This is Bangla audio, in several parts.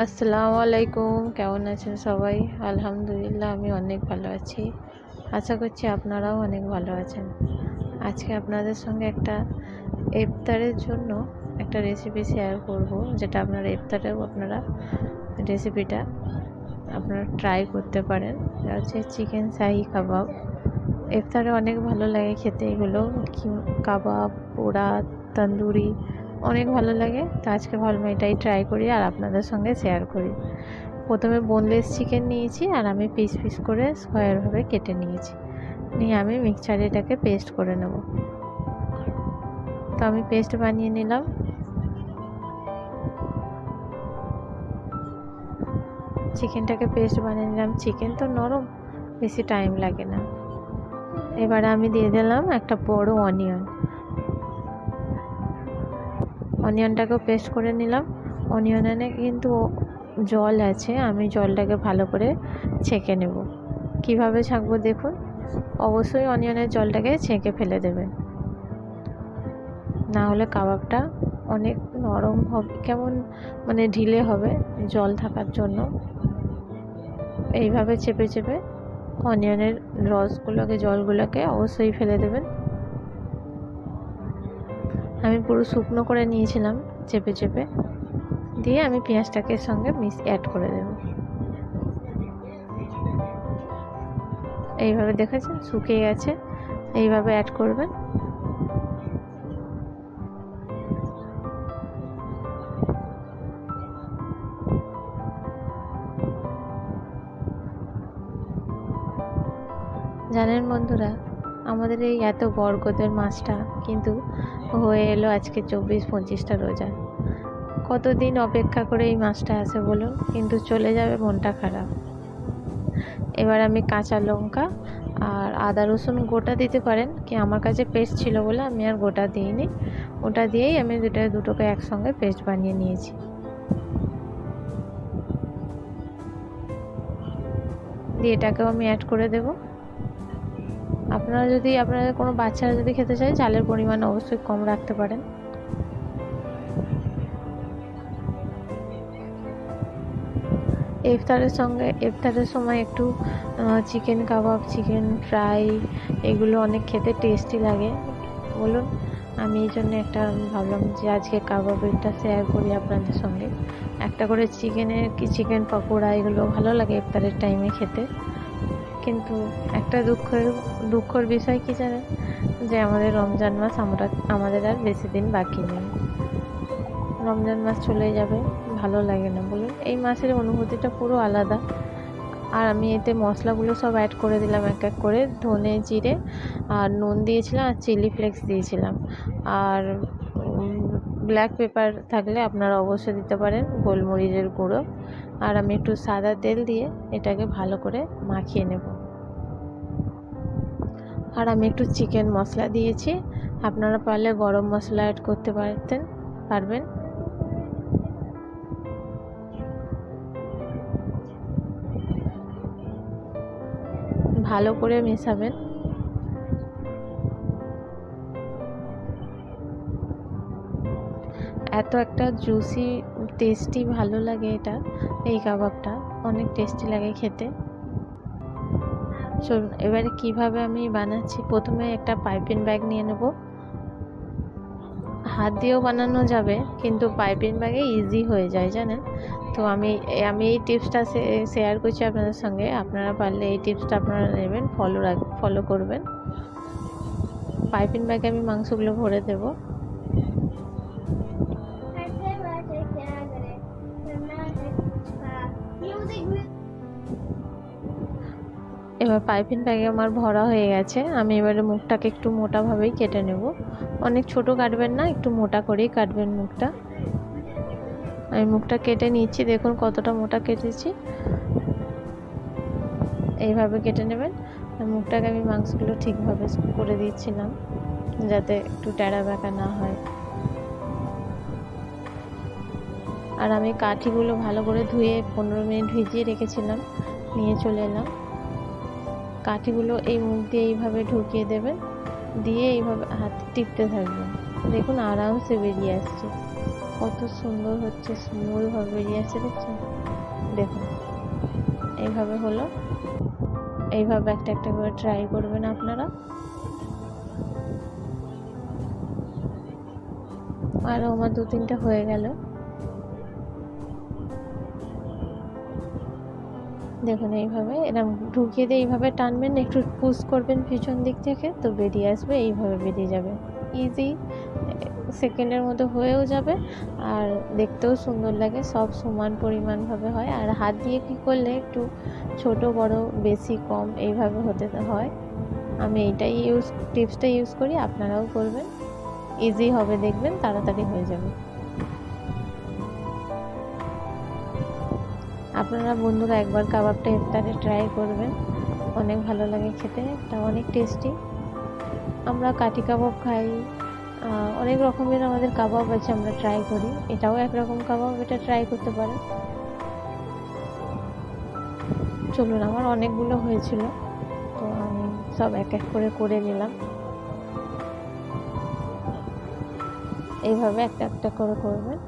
আসসালামু আলাইকুম, কেমন আছেন সবাই? আলহামদুলিল্লাহ আমি অনেক ভালো আছি। আশা করছি আপনারাও অনেক ভালো আছেন। আজকে আপনাদের সঙ্গে একটা ইফতারের জন্য একটা রেসিপি শেয়ার করব, যেটা আপনারা ইফতারেও রেসিপিটা আপনারা ট্রাই করতে পারেন। এটা হচ্ছে চিকেন শাহি কাবাব। ইফতারে অনেক ভালো লাগে খেতে এগুলো। কাবাব, পোড়া, তন্দুরি অনেক ভালো লাগে। তো আজকে ভাবলাম এটাই ট্রাই করি আর আপনাদের সঙ্গে শেয়ার করি। প্রথমে বোনলেস চিকেন নিয়েছি আর আমি পিস পিস করে স্কোয়ারভাবে কেটে নিয়েছি। নিয়ে আমি মিক্সচারে এটাকে পেস্ট করে নেব। তো আমি পেস্ট বানিয়ে নিলাম। চিকেনটাকে পেস্ট বানিয়ে নিলাম। চিকেন তো নরম, বেশি টাইম লাগে না। এবারে আমি দিয়ে দিলাম একটা বড় অনিয়নটাকেও পেস্ট করে নিলাম। অনিয়নে কিন্তু জল আছে, আমি জলটাকে ভালো করে ছেঁকে নেব। কিভাবে ছাঁকবো দেখুন। অবশ্যই অনিয়নের জলটাকে ছেঁকে ফেলে দেবেন, না হলে কাবাবটা অনেক নরম হবে, কেমন ঢিলে হবে জল থাকার জন্য। এইভাবে চেপে চেপে অনিয়নের জলগুলোকে অবশ্যই ফেলে দেবেন। আমি পুরো শুকনো করে নিয়েছিলাম চেপে চেপে। দিয়ে আমি পেঁয়াজটাকে সঙ্গে অ্যাড করে দেব। এইভাবে দেখেছেন শুকিয়ে গেছে, এইভাবে অ্যাড করবেন। জানেন বন্ধুরা, আমাদের এই এত বরকতের মাসটা কিন্তু হয়ে এলো আজকে 24-25টা রোজা। কতদিন অপেক্ষা করে এই মাসটা আসে বলুন, কিন্তু চলে যাবে, মনটা খারাপ। এবার আমি কাঁচা লঙ্কা আর আদা রসুন গোটা দিতে পারেন, কি আমার কাছে পেস্ট ছিল বলে আমি আর গোটা দিইনি। ওটা দিয়েই আমি দুটোকে একসঙ্গে পেস্ট বানিয়ে নিয়েছি। দিয়ে এটাকেও আমি অ্যাড করে দেব। আপনাদের কোনো বাচ্চারা যদি খেতে চায়, চালের পরিমাণ অবশ্যই কম রাখতে পারেন। ইফতারের সময় একটু চিকেন কাবাব, চিকেন ফ্রাই এগুলো অনেক খেতে টেস্টি লাগে বলুন। আমি এই জন্য ভাবলাম যে আজকে কাবাবেরটা শেয়ার করি আপনাদের সঙ্গে। একটা করে চিকেন পকোড়া এগুলো ভালো লাগে ইফতারের টাইমে খেতে। কিন্তু একটা দুঃখের বিষয় কি জানেন, যে আমাদের রমজান মাস আমাদের আর বেশি দিন বাকি নেই। রমজান মাস চলে যাবে, ভালো লাগে না বলুন। এই মাসের অনুভূতিটা পুরো আলাদা। আর আমি এতে মশলাগুলো সব অ্যাড করে দিলাম এক এক করে। ধনে জিরে আর নুন দিয়েছিলাম, আর চিলি ফ্লেক্স দিয়েছিলাম, আর ব্ল্যাক পেপার থাকলে আপনারা অবশ্যই দিতে পারেন, গোলমরিচের গুঁড়ো। আর আমি একটু সাদা তেল দিয়ে এটাকে ভালো করে মাখিয়ে নেব। আর আমি একটু চিকেন মশলা দিয়েছি, আপনারা পারলে গরম মশলা অ্যাড করতে পারবেন। ভালো করে মেশাবেন। এত একটা জুসি টেস্টি ভালো লাগে এই কাবাবটা অনেক টেস্টি লাগে খেতে। চলুন এবারে কিভাবে আমি বানাচ্ছি। প্রথমে একটা পাইপিং ব্যাগ নিয়ে নেব। হাত দিয়েও বানানো যাবে, কিন্তু পাইপিং ব্যাগে ইজি হয়ে যায় জানেন। তো আমি এই টিপসটা শেয়ার করছি আপনাদের সঙ্গে। আপনারা পারলে এই টিপসটা আপনারা নেবেন, ফলো করবেন। পাইপিং ব্যাগে আমি মাংসগুলো ভরে দেব। এবার পাইপিং ব্যাগে আমার ভরা হয়ে গেছে। আমি এবারে মুখটাকে একটু মোটাভাবেই কেটে নেব। অনেক ছোট কাটবেন না, একটু মোটা করেই কাটবেন মুখটা। আমি মুখটা কেটে নিচ্ছি, দেখুন কতটা মোটা কেটেছি। এইভাবে কেটে নেবেন। মুখটাকে আমি মাংসগুলো ঠিকভাবে করে দিচ্ছিলাম, যাতে একটু টেরা বেঁকা না হয়। আর আমি কাঠিগুলো ভালো করে ধুয়ে 15 মিনিট ভিজিয়ে রেখেছিলাম, নিয়ে চলে এলাম। কাঠিগুলো এই মুখ দিয়ে এইভাবে ঢুকিয়ে দেবেন, দিয়ে এইভাবে হাতে টিপতে থাকবেন। দেখুন আরামসে বেরিয়ে আসছে, কত সুন্দর হচ্ছে, স্মুল ভাবে বেরিয়ে আসছে, দেখছেন? দেখুন এইভাবে হলো। এইভাবে একটা একটা করে ট্রাই করবেন আপনারা। আরও আমার 2-3টা হয়ে গেল। দেখুন এইভাবে এরকম ঢুকিয়ে দিয়ে এইভাবে টানবেন, একটু পুশ করবেন পিছন দিক থেকে, তো বেরিয়ে আসবে, এইভাবে বেরিয়ে যাবে। ইজি, সেকেন্ডের মধ্যে হয়েও যাবে আর দেখতেও সুন্দর লাগে। সব সমান পরিমাণভাবে হয়। আর হাত দিয়ে কি করলে একটু ছোট বড় বেশি কম এইভাবে হতে হয়। আমি এইটাই টিপসটা ইউজ করি, আপনারাও করবেন। ইজি হবে, দেখবেন তাড়াতাড়ি হয়ে যাবে। আপনারা বন্ধুরা একবার কাবাবটা ইফতারে ট্রাই করবেন, অনেক ভালো লাগে খেতে, এটা অনেক টেস্টি। আমরা কাঠি কাবাব খাই, অনেক রকমের আমাদের কাবাব আছে, আমরা ট্রাই করি। এটাও একরকম কাবাব, এটা ট্রাই করতে পারেন। চলুন, আমার অনেকগুলো হয়েছিল, তো আমি সব এক এক করে করে নিলাম। এইভাবে একটা একটা করে করবেন।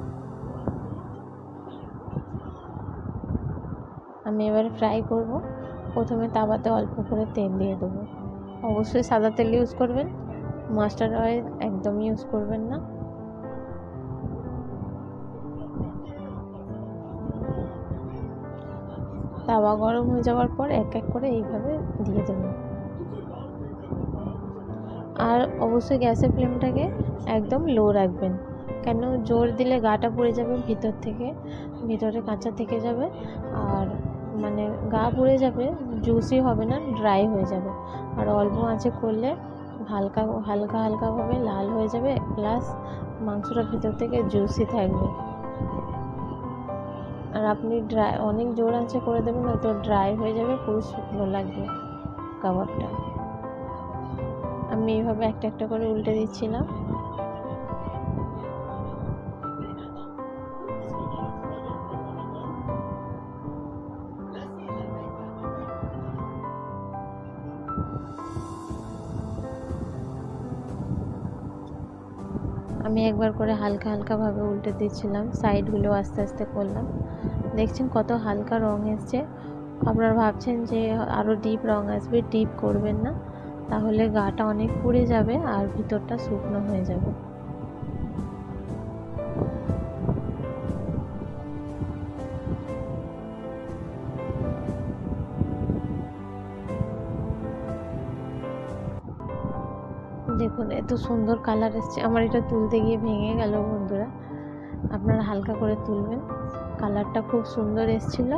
আমি এবারে ফ্রাই করব। প্রথমে তাওয়াতে অল্প করে তেল দিয়ে দেবো। অবশ্যই সাদা তেল ইউজ করবেন, মাস্টার্ড অয়েল একদম ইউজ করবেন না। তাওয়া গরম হয়ে যাওয়ার পর এক এক করে এইভাবে দিয়ে দেবেন। আর অবশ্যই গ্যাসের ফ্লেমটাকে একদম লো রাখবেন, কেন জোর দিলে গাটা পুড়ে যাবে ভিতর থেকে, ভিতরে কাঁচা থেকে যাবে, আর মানে গা পুড়ে যাবে, জুসি হবে না, ড্রাই হয়ে যাবে। আর অল্প আঁচে করলে হালকা হালকা হালকাভাবে লাল হয়ে যাবে, প্লাস মাংসটা ভিতর থেকে জুসি থাকবে। আর আপনি অনেক জোর আঁচে করে দেবেন, তো ড্রাই হয়ে যাবে, পুরো শুকনো লাগবে কাবাবটা। আমি এইভাবে একটা একটা করে উল্টে দিচ্ছিলাম। আমি একবার করে হালকা হালকাভাবে উল্টে দিচ্ছিলাম, সাইডগুলো আস্তে আস্তে করলাম। দেখছেন কত হালকা রং এসছে। আপনারা ভাবছেন যে আরও ডিপ রং আসবে, ডিপ করবেন না, তাহলে গাটা অনেক পুড়ে যাবে আর ভিতরটা শুকনো হয়ে যাবে। দেখুন এত সুন্দর কালার এসছে। আমার এটা তুলতে গিয়ে ভেঙে গেল বন্ধুরা, আপনারা হালকা করে তুলবেন। কালারটা খুব সুন্দর এসছিল।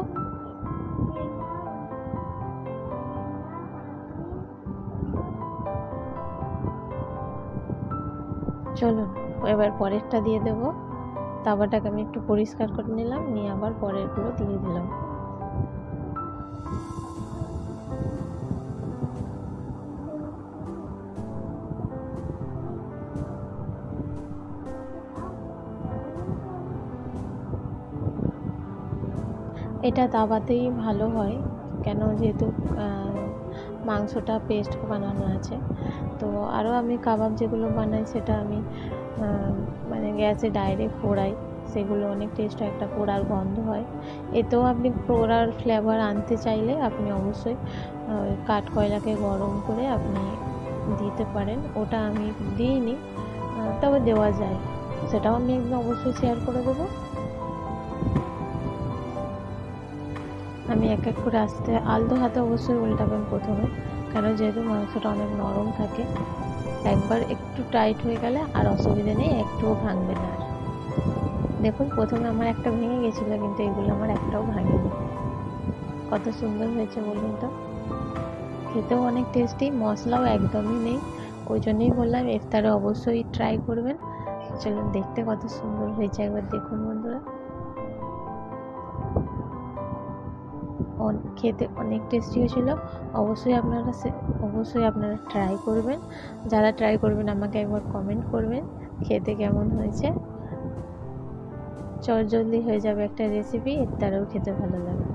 চলুন এবার পরেরটা দিয়ে দেব। তাওয়াটাকে আমি একটু পরিষ্কার করে নিলাম, নিয়ে আবার পরেরগুলো দিয়ে দিলাম। এটা তাওয়াতেই ভালো হয়, কেন যেহেতু মাংসটা পেস্ট বানানো আছে। তো আরও আমি কাবাব যেগুলো বানাই সেটা আমি মানে গ্যাসে ডাইরেক্ট পোড়াই, সেগুলো অনেক টেস্ট হয়, একটা পোড়ার গন্ধ হয়। এতেও আপনি পোড়ার ফ্লেভার আনতে চাইলে আপনি অবশ্যই কাঠ কয়লাকে গরম করে আপনি দিতে পারেন। ওটা আমি দিইনি, তবে দেওয়া যায়, সেটাও আমি একদম অবশ্যই শেয়ার করে দেবো। আমি এক এক করে আস্তে আলতো হাতে অবশ্যই উল্টাবেন প্রথমে, কেন যেহেতু মাংসটা অনেক নরম থাকে। একবার একটু টাইট হয়ে গেলে আর অসুবিধে নেই, একটুও ভাঙবে না। আর দেখুন প্রথমে আমার একটা ভেঙে গেছিলো, কিন্তু এগুলো আমার একটাও ভাঙেনি। কত সুন্দর হয়েছে বলুন তো, খেতেও অনেক টেস্টি, মশলাও একদমই নেই। ওই জন্যই বললাম ইফতারে অবশ্যই ট্রাই করবেন। চলুন দেখতে কত সুন্দর হয়েছে একবার দেখুন বন্ধুরা। খেতে অনেক টেস্টি হয়েছিল। অবশ্যই আপনারা ট্রাই করবেন। যারা ট্রাই করবেন আমাকে একবার কমেন্ট করবেন খেতে কেমন হয়েছে। চটজলদি হয়ে যাবে একটা রেসিপি, ইফতারেও খেতে ভালো লাগে।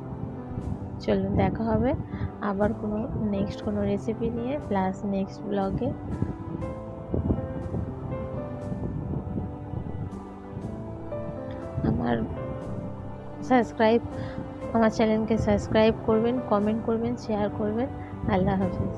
চলুন দেখা হবে আবার নেক্সট কোনো রেসিপি নিয়ে, প্লাস নেক্সট ব্লগে। সাবস্ক্রাইব আমার চ্যানেলকে সাবস্ক্রাইব করবেন, কমেন্ট করবেন, শেয়ার করবেন। আল্লাহ হাফিজ।